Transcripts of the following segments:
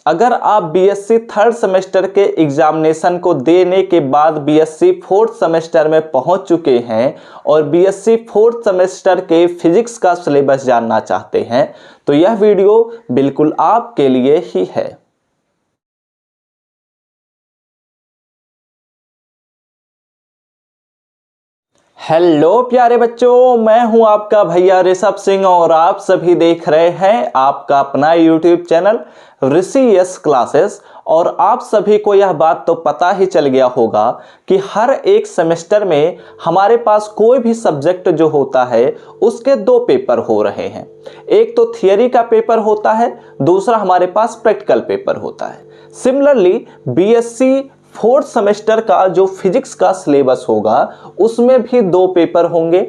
अगर आप BSc third semester के एग्जामिनेशन को देने के बाद बीएससी फोर्थ सेमेस्टर में पहुंच चुके हैं और बीएससी फोर्थ सेमेस्टर के फिजिक्स का सिलेबस जानना चाहते हैं तो यह वीडियो बिल्कुल आपके लिए ही है। हेलो प्यारे बच्चों, मैं हूं आपका भैया ऋषभ सिंह और आप सभी देख रहे हैं आपका अपना यूट्यूब चैनल ऋषि यस क्लासेस। और आप सभी को यह बात तो पता ही चल गया होगा कि हर एक सेमेस्टर में हमारे पास कोई भी सब्जेक्ट जो होता है उसके दो पेपर हो रहे हैं। एक तो थियरी का पेपर होता है, दूसरा हमारे पास प्रैक्टिकल पेपर होता है। सिमिलरली बीएससी फोर्थ सेमेस्टर का जो फिजिक्स का सिलेबस होगा उसमें भी दो पेपर होंगे।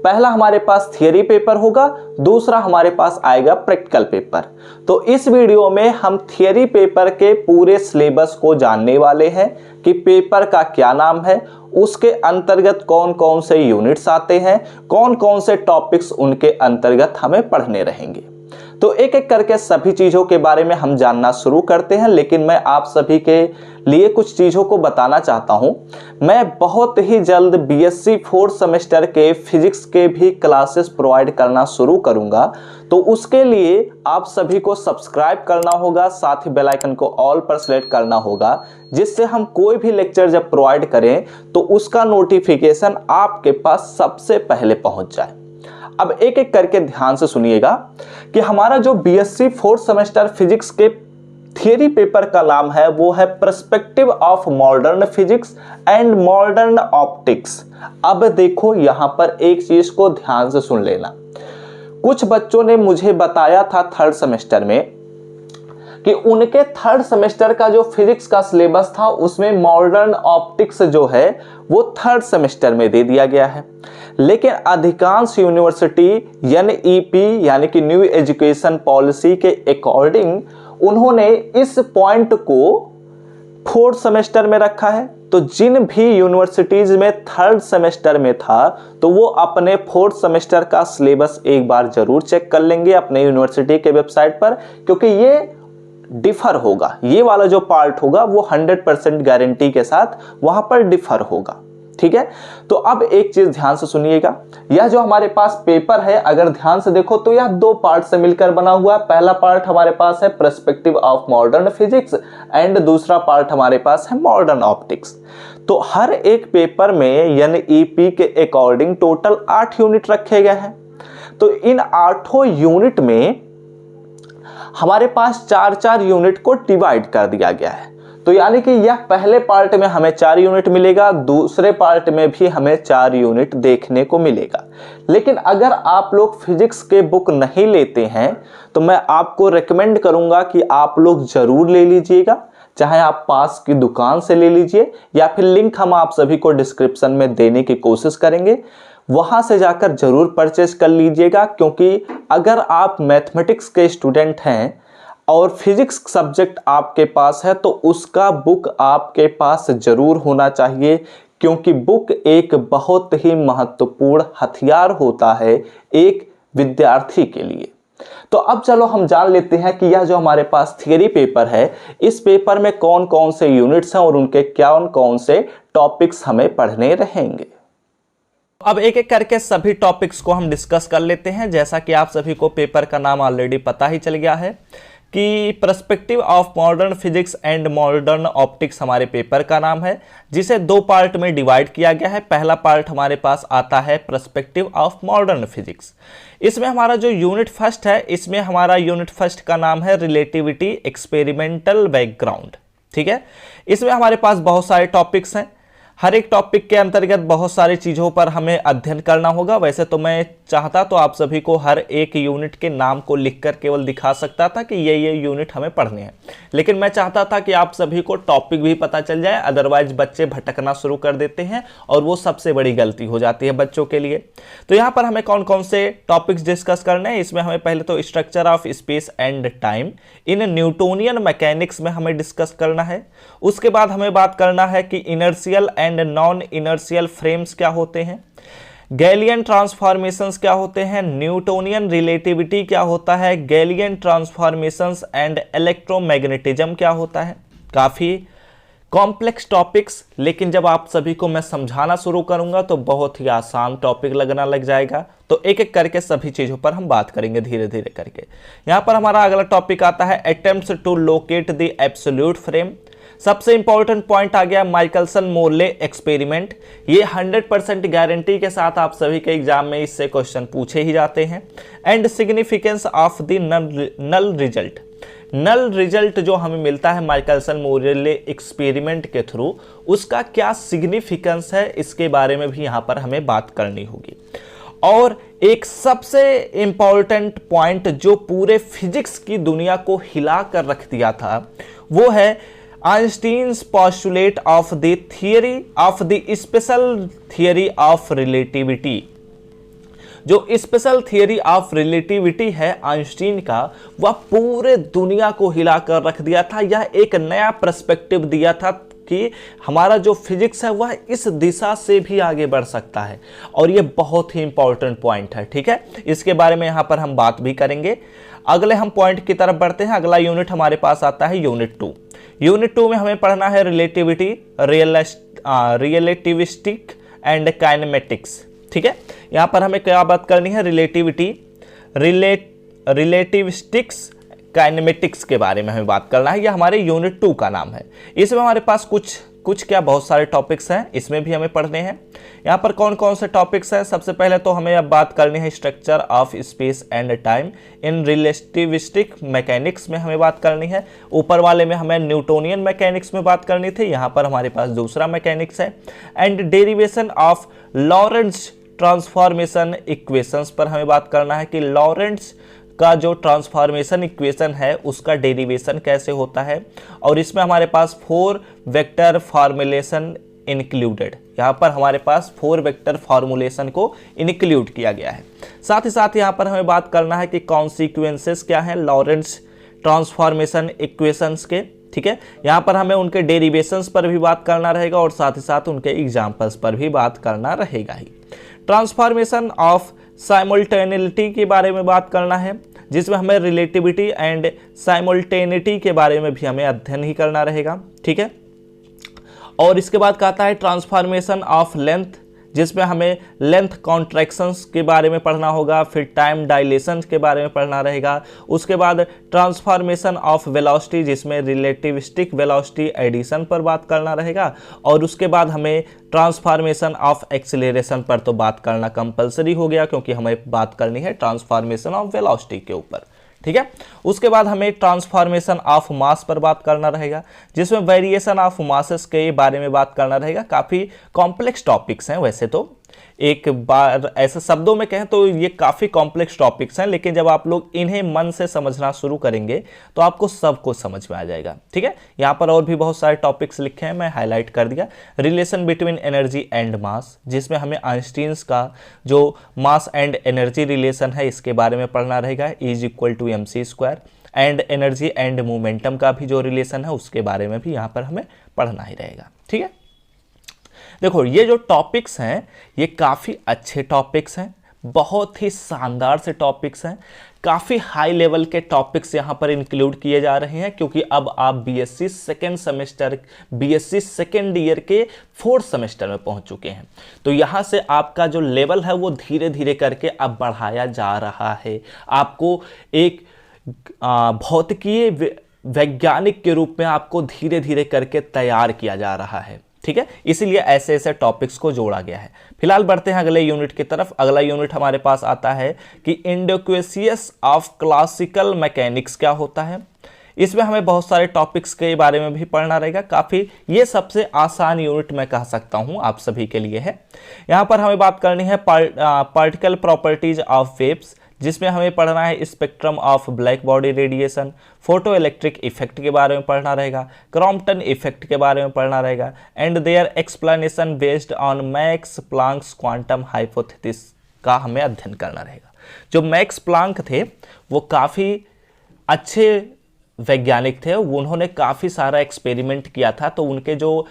पहला हमारे पास थियरी पेपर होगा, दूसरा हमारे पास आएगा प्रैक्टिकल पेपर। तो इस वीडियो में हम थियरी पेपर के पूरे सिलेबस को जानने वाले हैं कि पेपर का क्या नाम है, उसके अंतर्गत कौन कौन से यूनिट्स आते हैं, कौन कौन से टॉपिक्स उनके अंतर्गत हमें पढ़ने रहेंगे। तो एक एक करके सभी चीज़ों के बारे में हम जानना शुरू करते हैं। लेकिन मैं आप सभी के लिए कुछ चीज़ों को बताना चाहता हूं। मैं बहुत ही जल्द बीएससी फोर्थ सेमेस्टर के फिजिक्स के भी क्लासेस प्रोवाइड करना शुरू करूंगा। तो उसके लिए आप सभी को सब्सक्राइब करना होगा, साथ ही बेल आइकन को ऑल पर सेलेक्ट करना होगा, जिससे हम कोई भी लेक्चर जब प्रोवाइड करें तो उसका नोटिफिकेशन आपके पास सबसे पहले पहुंच जाए। अब एक एक करके ध्यान से सुनिएगा कि हमारा जो बीएससी फोर्थ सेमेस्टर फिजिक्स के थियरी पेपर का नाम है वो है perspective of modern physics and modern optics. अब देखो यहां पर एक चीज को ध्यान से सुन लेना। कुछ बच्चों ने मुझे बताया था थर्ड सेमेस्टर में कि उनके थर्ड सेमेस्टर का जो फिजिक्स का सिलेबस था उसमें मॉडर्न ऑप्टिक्स जो है वो थर्ड सेमेस्टर में दे दिया गया है। लेकिन अधिकांश यूनिवर्सिटी एनईपी यानी कि न्यू एजुकेशन पॉलिसी के अकॉर्डिंग उन्होंने इस पॉइंट को फोर्थ सेमेस्टर में रखा है। तो जिन भी यूनिवर्सिटीज में थर्ड सेमेस्टर में था तो वो अपने फोर्थ सेमेस्टर का सिलेबस एक बार जरूर चेक कर लेंगे अपने यूनिवर्सिटी के वेबसाइट पर, क्योंकि ये डिफर होगा। ये वाला जो पार्ट होगा वो 100% गारंटी के साथ वहां पर डिफर होगा। ठीक है, तो अब एक चीज ध्यान से सुनिएगा। यह जो हमारे पास पेपर है अगर ध्यान से देखो तो यह दो पार्ट से मिलकर बना हुआ है। पहला पार्ट हमारे पास है perspective of modern physics and दूसरा पार्ट हमारे पास है मॉडर्न ऑप्टिक्स। तो हर एक पेपर में एनईपी के अकॉर्डिंग टोटल 8 यूनिट रखे गए हैं। तो इन 8 यूनिट में हमारे पास 4-4 यूनिट को डिवाइड कर दिया गया है। तो यानी कि यह पहले पार्ट में हमें 4 यूनिट मिलेगा, दूसरे पार्ट में भी हमें 4 यूनिट देखने को मिलेगा। लेकिन अगर आप लोग फिजिक्स के बुक नहीं लेते हैं तो मैं आपको रेकमेंड करूंगा कि आप लोग जरूर ले लीजिएगा, चाहे आप पास की दुकान से ले लीजिए या फिर लिंक हम आप सभी को डिस्क्रिप्शन में देने की कोशिश करेंगे, वहां से जाकर जरूर परचेज कर लीजिएगा। क्योंकि अगर आप मैथमेटिक्स के स्टूडेंट हैं और फिजिक्स सब्जेक्ट आपके पास है तो उसका बुक आपके पास जरूर होना चाहिए, क्योंकि बुक एक बहुत ही महत्वपूर्ण हथियार होता है एक विद्यार्थी के लिए। तो अब चलो हम जान लेते हैं कि यह जो हमारे पास थियरी पेपर है इस पेपर में कौन कौन से यूनिट्स हैं और उनके कौन कौन से टॉपिक्स हमें पढ़ने रहेंगे। अब एक एक करके सभी टॉपिक्स को हम डिस्कस कर लेते हैं। जैसा कि आप सभी को पेपर का नाम ऑलरेडी पता ही चल गया है कि perspective of modern physics and modern optics हमारे पेपर का नाम है, जिसे दो पार्ट में डिवाइड किया गया है। पहला पार्ट हमारे पास आता है पर्सपेक्टिव ऑफ मॉडर्न फिजिक्स। इसमें हमारा जो यूनिट फर्स्ट है, इसमें हमारा यूनिट फर्स्ट का नाम है रिलेटिविटी एक्सपेरिमेंटल बैकग्राउंड। ठीक है, इसमें हमारे पास बहुत सारे टॉपिक्स हैं। हर एक टॉपिक के अंतर्गत बहुत सारी चीज़ों पर हमें अध्ययन करना होगा। वैसे तो मैं चाहता तो आप सभी को हर एक यूनिट के नाम को लिखकर केवल दिखा सकता था कि ये यूनिट हमें पढ़ने हैं, लेकिन मैं चाहता था कि आप सभी को टॉपिक भी पता चल जाए। अदरवाइज बच्चे भटकना शुरू कर देते हैं और वो सबसे बड़ी गलती हो जाती है बच्चों के लिए। तो यहाँ पर हमें कौन कौन से टॉपिक्स डिस्कस करने हैं, इसमें हमें पहले तो structure of space and time in Newtonian mechanics में हमें डिस्कस करना है। उसके बाद हमें बात करना है कि inertial and non inertial frames क्या होते हैं। गैलियन ट्रांसफॉर्मेशंस क्या होते हैं, न्यूटोनियन रिलेटिविटी क्या होता है, गैलियन ट्रांसफॉर्मेशंस एंड इलेक्ट्रोमैग्नेटिज्म क्या होता है। काफी कॉम्प्लेक्स टॉपिक्स, लेकिन जब आप सभी को मैं समझाना शुरू करूंगा तो बहुत ही आसान टॉपिक लगना लग जाएगा। तो एक एक करके सभी चीजों पर हम बात करेंगे धीरे धीरे करके। यहां पर हमारा अगला टॉपिक आता है attempts to locate the absolute frame. सबसे इंपॉर्टेंट पॉइंट आ गया माइकलसन मोर्ले एक्सपेरिमेंट। ये 100% गारंटी के साथ आप सभी के एग्जाम में इससे क्वेश्चन पूछे ही जाते हैं। And significance of the null result. Null result जो हमें मिलता है माइकलसन मोर्ले एक्सपेरिमेंट के थ्रू, उसका क्या सिग्निफिकेंस है, इसके बारे में भी यहां पर हमें बात करनी होगी। और एक सबसे इंपॉर्टेंट पॉइंट जो पूरे फिजिक्स की दुनिया को हिला कर रख दिया था, वो है Einstein's postulate of the theory of the special theory of relativity. जो स्पेशल थियरी ऑफ रिलेटिविटी है आइंस्टीन का, वह पूरे दुनिया को हिलाकर रख दिया था। यह एक नया पर्सपेक्टिव दिया था कि हमारा जो फिजिक्स है वह इस दिशा से भी आगे बढ़ सकता है। और यह बहुत ही इंपॉर्टेंट पॉइंट है, ठीक है। इसके बारे में यहां पर हम बात भी करेंगे। अगले हम पॉइंट की तरफ बढ़ते हैं। अगला यूनिट हमारे पास आता है यूनिट 2। यूनिट 2 में हमें पढ़ना है रिलेटिविटी, रिलेटिविस्टिक एंड काइनेमेटिक्स, ठीक है। यहां पर हमें क्या बात करनी है, रिलेटिविटी, रिलेटिविस्टिक्स, काइनेमेटिक्स के बारे में हमें बात करना है। यह हमारे यूनिट 2 का नाम है। इसमें हमारे पास कुछ क्या बहुत सारे टॉपिक्स हैं, इसमें भी हमें पढ़ने हैं। यहाँ पर कौन कौन से टॉपिक्स हैं, सबसे पहले तो हमें अब बात करनी है structure of space and time in relativistic mechanics में हमें बात करनी है। ऊपर वाले में हमें न्यूटोनियन मैकेनिक्स में बात करनी थी, यहाँ पर हमारे पास दूसरा मैकेनिक्स है। And derivation of Lorentz transformation equations पर हमें बात करना है कि लॉरेंट्ज का जो ट्रांसफॉर्मेशन इक्वेशन है उसका डेरिवेशन कैसे होता है। और इसमें हमारे पास 4 वेक्टर फॉर्मुलेशन इंक्लूडेड, यहाँ पर हमारे पास 4 वेक्टर फॉर्मुलेशन को इंक्लूड किया गया है। साथ ही साथ यहाँ पर हमें बात करना है कि कॉन्सिक्वेंसेस क्या है लॉरेंट्ज ट्रांसफॉर्मेशन इक्वेशंस के, ठीक है। यहाँ पर हमें उनके डेरिवेशंस पर भी बात करना रहेगा और साथ ही साथ उनके एग्जाम्पल्स पर भी बात करना रहेगा ही। ट्रांसफॉर्मेशन ऑफ साइमल्टेनिटी के बारे में बात करना है, जिसमें हमें रिलेटिविटी एंड साइमल्टेनिटी के बारे में भी हमें अध्ययन ही करना रहेगा, ठीक है। और इसके बाद कहता है ट्रांसफॉर्मेशन ऑफ लेंथ, जिसमें हमें लेंथ कॉन्ट्रैक्शंस के बारे में पढ़ना होगा, फिर टाइम डायलेशन के बारे में पढ़ना रहेगा। उसके बाद ट्रांसफॉर्मेशन ऑफ वेलोसिटी, जिसमें रिलेटिविस्टिक वेलोसिटी एडिशन पर बात करना रहेगा। और उसके बाद हमें ट्रांसफॉर्मेशन ऑफ एक्सीलरेशन पर तो बात करना कंपलसरी हो गया, क्योंकि हमें बात करनी है ट्रांसफॉर्मेशन ऑफ वेलोसिटी के ऊपर, ठीक है। उसके बाद हमें ट्रांसफॉर्मेशन ऑफ मास पर बात करना रहेगा, जिसमें वेरिएशन ऑफ मासेस के बारे में बात करना रहेगा। काफ़ी कॉम्प्लेक्स टॉपिक्स हैं वैसे तो, एक बार ऐसे शब्दों में कहें तो ये काफ़ी कॉम्प्लेक्स टॉपिक्स हैं, लेकिन जब आप लोग इन्हें मन से समझना शुरू करेंगे तो आपको सब कुछ समझ में आ जाएगा, ठीक है। यहाँ पर और भी बहुत सारे टॉपिक्स लिखे हैं, मैं हाईलाइट कर दिया। Relation between energy and mass, जिसमें हमें आइंस्टीन्स का जो मास एंड एनर्जी रिलेशन है इसके बारे में पढ़ना रहेगा, E=mc²। And energy and momentum का भी जो रिलेशन है उसके बारे में भी यहाँ पर हमें पढ़ना ही रहेगा, ठीक है। देखो ये जो टॉपिक्स हैं ये काफ़ी अच्छे टॉपिक्स हैं, बहुत ही शानदार से टॉपिक्स हैं, काफ़ी हाई लेवल के टॉपिक्स यहाँ पर इंक्लूड किए जा रहे हैं, क्योंकि अब आप बीएससी सेकेंड ईयर के 4th सेमेस्टर में पहुँच चुके हैं। तो यहाँ से आपका जो लेवल है वो धीरे धीरे करके अब बढ़ाया जा रहा है। आपको एक भौतिकीय वैज्ञानिक के रूप में आपको धीरे धीरे करके तैयार किया जा रहा है, ठीक है। इसीलिए ऐसे ऐसे टॉपिक्स को जोड़ा गया है। फिलहाल बढ़ते हैं अगले यूनिट की तरफ। अगला यूनिट हमारे पास आता है कि इंडोक्वेसियस ऑफ क्लासिकल मैकेनिक्स क्या होता है। इसमें हमें बहुत सारे टॉपिक्स के बारे में भी पढ़ना रहेगा। काफ़ी ये सबसे आसान यूनिट मैं कह सकता हूँ आप सभी के लिए है। यहाँ पर हमें बात करनी है पार्टिकल प्रॉपर्टीज ऑफ वेव्स, जिसमें हमें पढ़ना है spectrum of black body radiation, photo electric effect के बारे में पढ़ना रहेगा, क्रॉम्पटन इफेक्ट के बारे में पढ़ना रहेगा, and their explanation based on Max Planck's quantum hypothesis का हमें अध्ययन करना रहेगा। जो मैक्स प्लांक थे वो काफ़ी अच्छे वैज्ञानिक थे, उन्होंने काफ़ी सारा एक्सपेरिमेंट किया था, तो उनके जो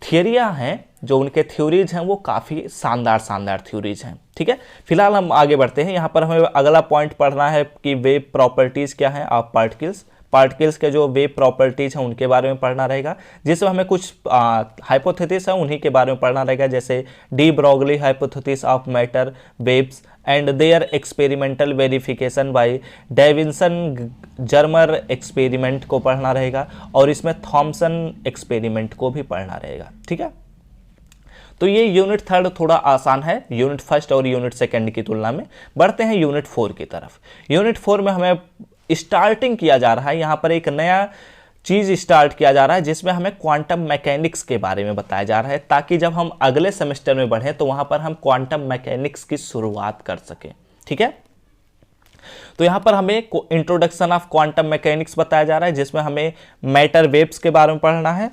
थियरियाँ हैं जो उनके थ्योरीज हैं वो काफ़ी शानदार थ्योरीज हैं। ठीक है, फिलहाल हम आगे बढ़ते हैं। यहाँ पर हमें अगला पॉइंट पढ़ना है कि वेव प्रॉपर्टीज़ क्या हैं ऑफ पार्टिकल्स के जो वेव प्रॉपर्टीज हैं उनके बारे में पढ़ना रहेगा, जिसमें हमें कुछ हाइपोथेसिस है उन्हीं के बारे में पढ़ना रहेगा, जैसे de Broglie hypothesis of matter waves and their experimental verification by Davisson Germer experiment को पढ़ना रहेगा, और इसमें थॉमसन एक्सपेरिमेंट को भी पढ़ना रहेगा। ठीक है, तो ये यूनिट 3 थोड़ा आसान है यूनिट 1 और यूनिट 2 की तुलना में। बढ़ते हैं यूनिट 4 की तरफ। यूनिट 4 में हमें स्टार्टिंग किया जा रहा है, यहाँ पर एक नया चीज़ स्टार्ट किया जा रहा है जिसमें हमें क्वांटम मैकेनिक्स के बारे में बताया जा रहा है, ताकि जब हम अगले सेमेस्टर में बढ़ें तो वहाँ पर हम क्वांटम मैकेनिक्स की शुरुआत कर सकें। ठीक है, तो यहाँ पर हमें इंट्रोडक्शन ऑफ क्वांटम मैकेनिक्स बताया जा रहा है, जिसमें हमें मैटर वेव्स के बारे में पढ़ना है।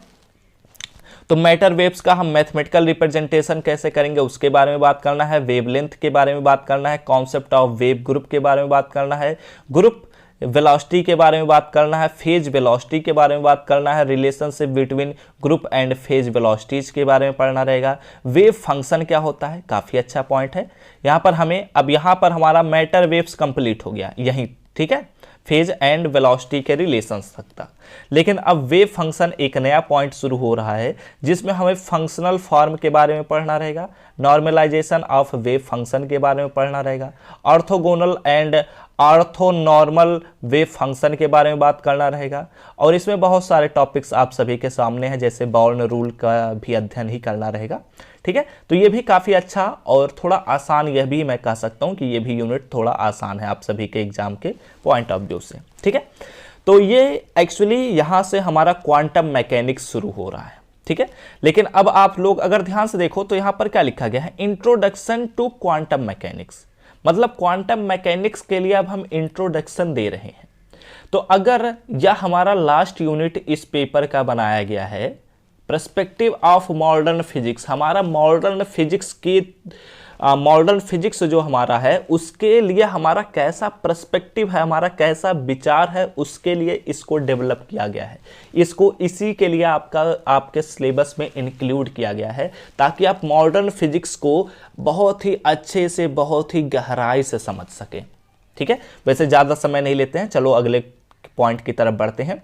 तो मैटर वेव्स का हम मैथमेटिकल रिप्रेजेंटेशन कैसे करेंगे उसके बारे में बात करना है, वेवलेंथ के बारे में बात करना है, कॉन्सेप्ट ऑफ वेव ग्रुप के बारे में बात करना है, ग्रुप वेलोसिटी के बारे में बात करना है, फेज वेलोसिटी के बारे में बात करना है, relationship between group and phase velocities के बारे में पढ़ना रहेगा। वेव फंक्शन क्या होता है, काफ़ी अच्छा पॉइंट है यहाँ पर हमें। अब यहाँ पर हमारा मैटर वेव्स कंप्लीट हो गया यहीं, ठीक है, फेज एंड वेलोसिटी के रिलेशंस तक था। लेकिन अब वेव फंक्शन एक नया पॉइंट शुरू हो रहा है जिसमें हमें फंक्शनल फॉर्म के बारे में पढ़ना रहेगा, नॉर्मलाइजेशन ऑफ वेव फंक्शन के बारे में पढ़ना रहेगा, orthogonal and orthonormal wave function के बारे में बात करना रहेगा, और इसमें बहुत सारे टॉपिक्स आप सभी के सामने हैं, जैसे बॉर्न रूल का भी अध्ययन ही करना रहेगा। ठीक है, तो ये भी काफ़ी अच्छा और थोड़ा आसान, यह भी मैं कह सकता हूँ कि ये भी यूनिट थोड़ा आसान है आप सभी के एग्जाम के पॉइंट ऑफ व्यू से। ठीक है, तो ये एक्चुअली यहाँ से हमारा क्वांटम मैकेनिक्स शुरू हो रहा है। ठीक है, लेकिन अब आप लोग अगर ध्यान से देखो तो यहाँ पर क्या लिखा गया है, इंट्रोडक्शन टू क्वांटम मैकेनिक्स, मतलब क्वांटम मैकेनिक्स के लिए अब हम इंट्रोडक्शन दे रहे हैं। तो अगर यह हमारा लास्ट यूनिट इस पेपर का बनाया गया है, पर्सपेक्टिव ऑफ मॉडर्न फिजिक्स, हमारा मॉडर्न फिजिक्स की मॉडर्न फिजिक्स जो हमारा है उसके लिए हमारा कैसा पर्सपेक्टिव है, हमारा कैसा विचार है, उसके लिए इसको डेवलप किया गया है। इसको इसी के लिए आपके सिलेबस में इंक्लूड किया गया है, ताकि आप मॉडर्न फिजिक्स को बहुत ही अच्छे से, बहुत ही गहराई से समझ सकें। ठीक है, वैसे ज़्यादा समय नहीं लेते हैं, चलो अगले पॉइंट की तरफ बढ़ते हैं।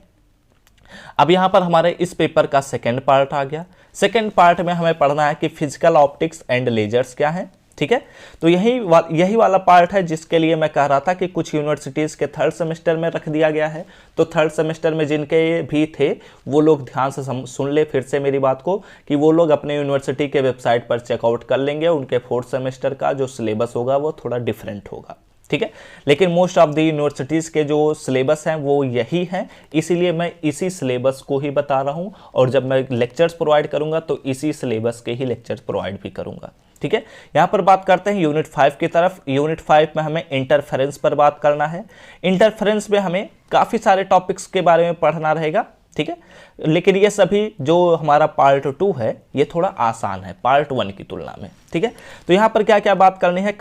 अब यहाँ पर हमारे इस पेपर का सेकेंड पार्ट आ गया। सेकेंड पार्ट में हमें पढ़ना है कि फिजिकल ऑप्टिक्स एंड लेजर्स क्या है। ठीक है, तो यही वाला पार्ट है जिसके लिए मैं कह रहा था कि कुछ यूनिवर्सिटीज़ के 3rd सेमेस्टर में रख दिया गया है। तो 3rd सेमेस्टर में जिनके भी थे वो लोग ध्यान से सुन ले फिर से मेरी बात को, कि वो लोग अपने यूनिवर्सिटी के वेबसाइट पर चेकआउट कर लेंगे। उनके 4th सेमेस्टर का जो सिलेबस होगा वो थोड़ा डिफरेंट होगा। ठीक है, लेकिन मोस्ट ऑफ द यूनिवर्सिटीज़ के जो सिलेबस हैं वो यही हैं, इसीलिए मैं इसी सिलेबस को ही बता रहा हूँ, और जब मैं लेक्चर्स प्रोवाइड करूँगा तो इसी सिलेबस के ही लेक्चर्स प्रोवाइड भी करूँगा। ठीक है, यहाँ पर बात करते हैं यूनिट 5 की तरफ। यूनिट 5 में हमें इंटरफेरेंस पर बात करना है। इंटरफेरेंस में हमें काफ़ी सारे टॉपिक्स के बारे में पढ़ना रहेगा। ठीक है, लेकिन ये सभी जो हमारा पार्ट 2 है ये थोड़ा आसान है पार्ट 1 की तुलना में। ठीक है, तो यहाँ पर क्या क्या बात करनी है,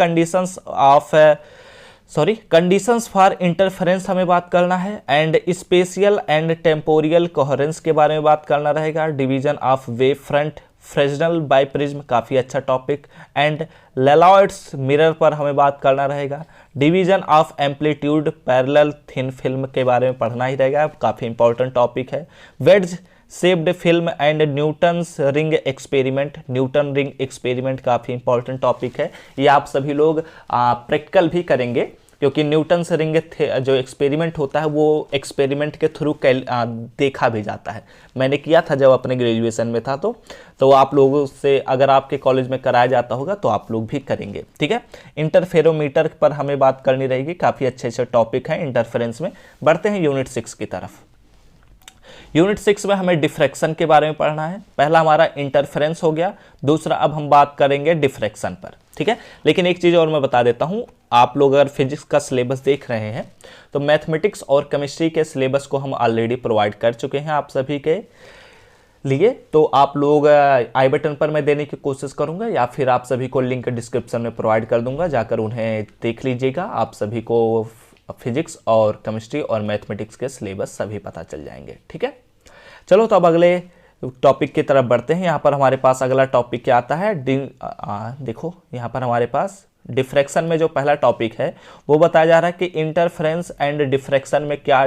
कंडीशंस फॉर इंटरफेरेंस हमें बात करना है, and spatial and temporal coherence के बारे में बात करना रहेगा, division of wave front, Fresnel biprism काफ़ी अच्छा टॉपिक, एंड लेलॉयड्स मिरर पर हमें बात करना रहेगा, division of amplitude parallel thin film के बारे में पढ़ना ही रहेगा, काफ़ी इंपॉर्टेंट टॉपिक है, wedge shaped film and Newton's ring experiment, Newton ring experiment काफ़ी इंपॉर्टेंट टॉपिक है। ये आप सभी लोग प्रैक्टिकल भी करेंगे, क्योंकि न्यूटन्स रिंग जो एक्सपेरिमेंट होता है वो एक्सपेरिमेंट के थ्रू देखा भी जाता है। मैंने किया था जब अपने ग्रेजुएशन में था, तो आप लोगों से अगर आपके कॉलेज में कराया जाता होगा तो आप लोग भी करेंगे। ठीक है, इंटरफेरोमीटर पर हमें बात करनी रहेगी, काफ़ी अच्छे अच्छे टॉपिक हैं इंटरफेरेंस में। बढ़ते हैं यूनिट 6 की तरफ। यूनिट 6 में हमें डिफ्रैक्शन के बारे में पढ़ना है। पहला हमारा इंटरफेरेंस हो गया, दूसरा अब हम बात करेंगे डिफ्रैक्शन पर। ठीक है, लेकिन एक चीज़ और मैं बता देता हूँ, आप लोग अगर फिजिक्स का सिलेबस देख रहे हैं तो मैथमेटिक्स और केमिस्ट्री के सिलेबस को हम ऑलरेडी प्रोवाइड कर चुके हैं आप सभी के लिए। तो आप लोग आई बटन पर मैं देने की कोशिश करूंगा, या फिर आप सभी को लिंक डिस्क्रिप्शन में प्रोवाइड कर दूंगा, जाकर उन्हें देख लीजिएगा। आप सभी को फिजिक्स और केमिस्ट्री और मैथमेटिक्स के सिलेबस सभी पता चल जाएंगे। ठीक है, चलो तो अब अगले टॉपिक की तरफ बढ़ते हैं। यहाँ पर हमारे पास अगला टॉपिक क्या आता है, देखो यहाँ पर हमारे पास डिफ्रैक्शन में जो पहला टॉपिक है वो बताया जा रहा है कि इंटरफेरेंस एंड डिफ्रैक्शन में क्या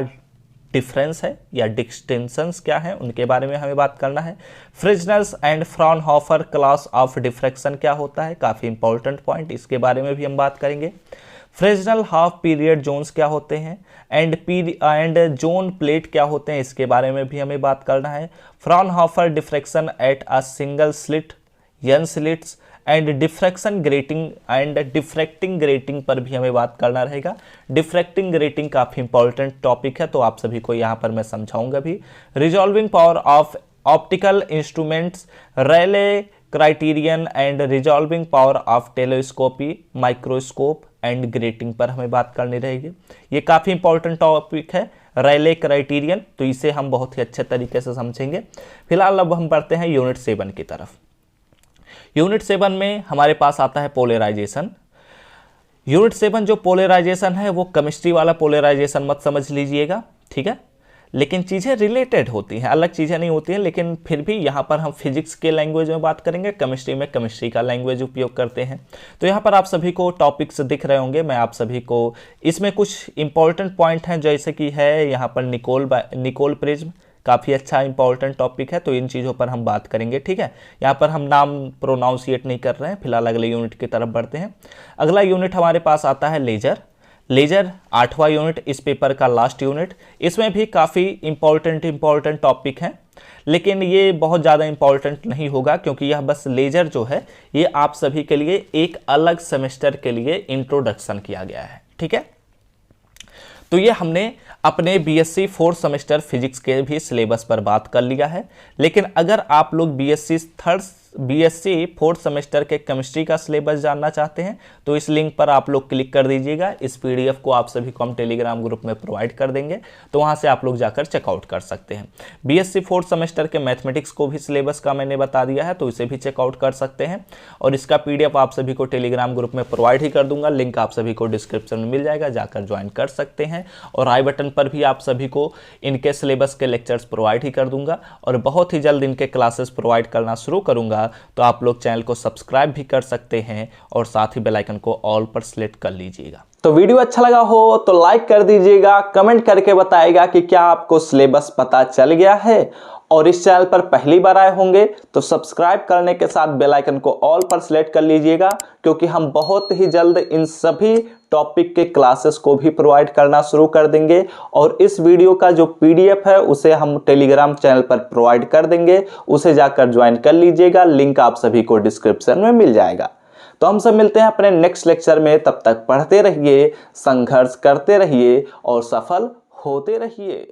डिफरेंस है या डिस्टिंक्शंस क्या है, उनके बारे में हमें बात करना है। Fresnel's and Fraunhofer class of diffraction क्या होता है, काफ़ी इंपॉर्टेंट पॉइंट, इसके बारे में भी हम बात करेंगे। फ्रिजनल हाफ पीरियड जोन्स क्या होते हैं एंड जोन प्लेट क्या होते हैं, इसके बारे में भी हमें बात करना है। Fraunhofer diffraction at a single slit, N slits and diffraction grating and diffracting grating पर भी हमें बात करना रहेगा। डिफ्रैक्टिंग ग्रेटिंग काफ़ी इंपॉर्टेंट टॉपिक है, तो आप सभी को यहाँ पर मैं समझाऊंगा भी। Resolving power of optical instruments, Rayleigh criterion and resolving power of telescopic, microscope and grating पर हमें बात करनी रहेगी। ये काफ़ी इंपॉर्टेंट टॉपिक है, रेले क्राइटेरियन, तो इसे हम बहुत ही अच्छे तरीके से समझेंगे। फिलहाल अब हम बढ़ते हैं यूनिट 7 की तरफ। यूनिट 7 में हमारे पास आता है पोलराइजेशन। यूनिट 7 जो पोलराइजेशन है वो केमिस्ट्री वाला पोलराइजेशन मत समझ लीजिएगा, ठीक है, लेकिन चीज़ें रिलेटेड होती हैं, अलग चीज़ें नहीं होती हैं, लेकिन फिर भी यहाँ पर हम फिजिक्स के लैंग्वेज में बात करेंगे, केमिस्ट्री में केमिस्ट्री का लैंग्वेज उपयोग करते हैं। तो यहाँ पर आप सभी को टॉपिक्स दिख रहे होंगे, मैं आप सभी को इसमें कुछ इंपॉर्टेंट पॉइंट हैं, जैसे कि है यहाँ पर निकोल प्रिज्म, काफ़ी अच्छा इंपॉर्टेंट टॉपिक है, तो इन चीज़ों पर हम बात करेंगे, ठीक है। यहाँ पर हम नाम प्रोनाउंसिएट नहीं कर रहे हैं। फिलहाल अगले यूनिट की तरफ बढ़ते हैं। अगला यूनिट हमारे पास आता है लेजर। लेजर 8वां यूनिट, इस पेपर का लास्ट यूनिट। इसमें भी काफ़ी इंपॉर्टेंट टॉपिक हैं, लेकिन ये बहुत ज़्यादा इंपॉर्टेंट नहीं होगा, क्योंकि यह बस लेजर जो है ये आप सभी के लिए एक अलग सेमेस्टर के लिए इंट्रोडक्शन किया गया है, ठीक है। तो ये हमने अपने बीएससी 4th सेमेस्टर फिजिक्स के भी सिलेबस पर बात कर लिया है, लेकिन अगर आप लोग बीएससी 4th सेमेस्टर के केमिस्ट्री का सिलेबस जानना चाहते हैं तो इस लिंक पर आप लोग क्लिक कर दीजिएगा। इस पीडीएफ को आप सभी को हम टेलीग्राम ग्रुप में प्रोवाइड कर देंगे, तो वहां से आप लोग जाकर चेकआउट कर सकते हैं। बीएससी 4th सेमेस्टर के मैथमेटिक्स को भी सिलेबस का मैंने बता दिया है, तो इसे भी चेकआउट कर सकते हैं, और इसका पीडीएफ आप सभी को टेलीग्राम ग्रुप में प्रोवाइड ही कर दूंगा। लिंक आप सभी को डिस्क्रिप्शन में मिल जाएगा, जाकर ज्वाइन कर सकते हैं। और आई बटन पर भी आप सभी को इनके सिलेबस के लेक्चर्स प्रोवाइड ही कर दूंगा, और बहुत ही जल्द इनके क्लासेस प्रोवाइड करना शुरू करूंगा, तो आप लोग चैनल को सब्सक्राइब भी कर सकते हैं और साथ ही बेल आइकन को ऑल पर सिलेक्ट कर लीजिएगा। तो वीडियो अच्छा लगा हो तो लाइक कर दीजिएगा, कमेंट करके बताइएगा कि क्या आपको सिलेबस पता चल गया है, और इस चैनल पर पहली बार आए होंगे तो सब्सक्राइब करने के साथ बेल आइकन को ऑल पर सिलेक्ट कर लीजिएगा, क्योंकि हम बहुत ही जल्द इन सभी टॉपिक के क्लासेस को भी प्रोवाइड करना शुरू कर देंगे, और इस वीडियो का जो पीडीएफ है उसे हम टेलीग्राम चैनल पर प्रोवाइड कर देंगे, उसे जाकर ज्वाइन कर लीजिएगा। लिंक आप सभी को डिस्क्रिप्शन में मिल जाएगा। तो हम सब मिलते हैं अपने नेक्स्ट लेक्चर में, तब तक पढ़ते रहिए, संघर्ष करते रहिए और सफल होते रहिए।